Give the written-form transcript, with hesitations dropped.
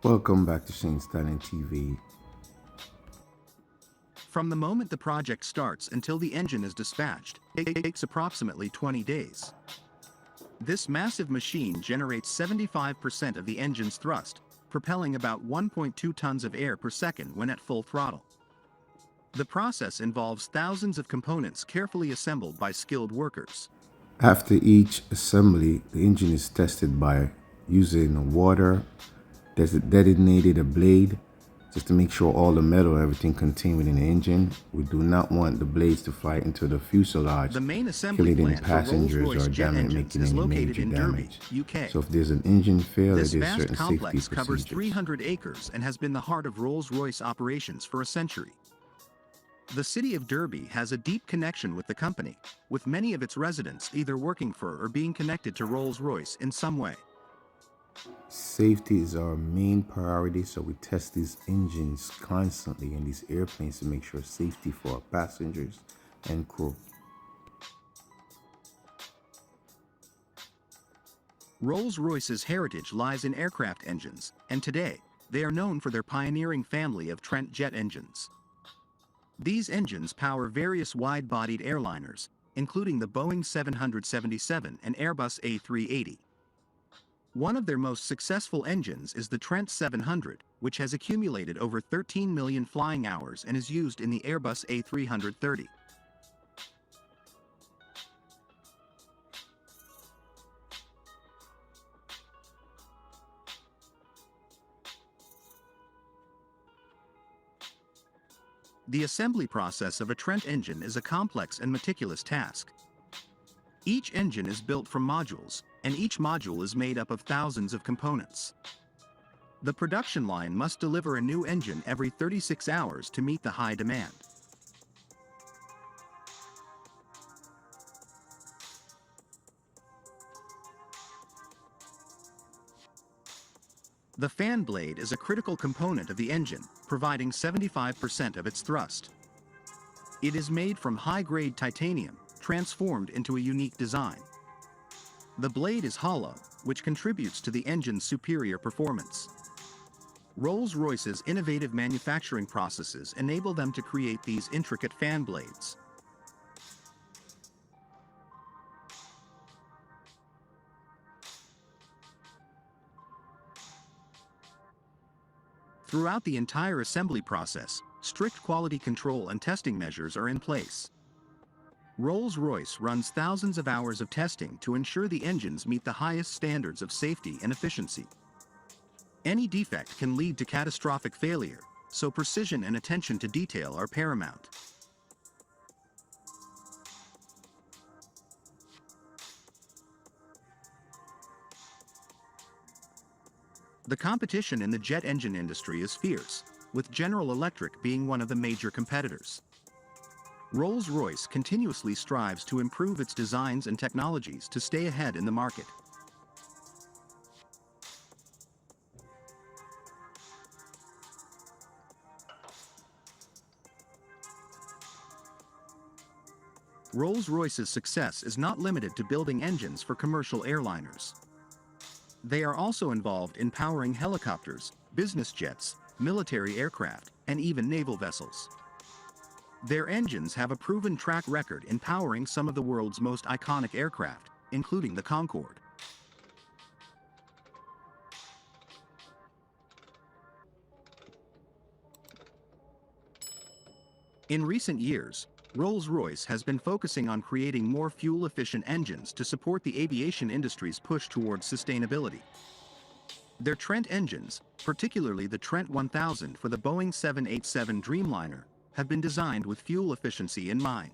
Welcome back to Shane Stanley TV. From the moment the project starts until the engine is dispatched, it takes approximately 20 days. This massive machine generates 75% of the engine's thrust, propelling about 1.2 tons of air per second when at full throttle. The process involves thousands of components carefully assembled by skilled workers. After each assembly, the engine is tested by using water, detonated a blade, just to make sure all the metal, everything contained within the engine. We do not want the blades to fly into the fuselage, The main assembly killing any plant for passengers Rolls-Royce or jet engines making is any located major in Derby, damage. UK. So if there's an engine failure, This there's vast certain safety complex covers procedures. 300 acres and has been the heart of Rolls-Royce operations for a century. The city of Derby has a deep connection with the company, with many of its residents either working for or being connected to Rolls-Royce in some way. Safety is our main priority, so we test these engines constantly in these airplanes to make sure safety for our passengers and crew. Rolls-Royce's heritage lies in aircraft engines, and today, they are known for their pioneering family of Trent jet engines. These engines power various wide-bodied airliners, including the Boeing 777 and Airbus A380. One of their most successful engines is the Trent 700, which has accumulated over 13 million flying hours and is used in the Airbus A330. The assembly process of a Trent engine is a complex and meticulous task. Each engine is built from modules, and each module is made up of thousands of components. The production line must deliver a new engine every 36 hours to meet the high demand. The fan blade is a critical component of the engine, providing 75% of its thrust. It is made from high-grade titanium, transformed into a unique design. The blade is hollow, which contributes to the engine's superior performance. Rolls-Royce's innovative manufacturing processes enable them to create these intricate fan blades. Throughout the entire assembly process, strict quality control and testing measures are in place. Rolls-Royce runs thousands of hours of testing to ensure the engines meet the highest standards of safety and efficiency. Any defect can lead to catastrophic failure, so precision and attention to detail are paramount. The competition in the jet engine industry is fierce, with General Electric being one of the major competitors. Rolls-Royce continuously strives to improve its designs and technologies to stay ahead in the market. Rolls-Royce's success is not limited to building engines for commercial airliners. They are also involved in powering helicopters, business jets, military aircraft, and even naval vessels. Their engines have a proven track record in powering some of the world's most iconic aircraft, including the Concorde. In recent years, Rolls-Royce has been focusing on creating more fuel-efficient engines to support the aviation industry's push towards sustainability. Their Trent engines, particularly the Trent 1000 for the Boeing 787 Dreamliner, have been designed with fuel efficiency in mind.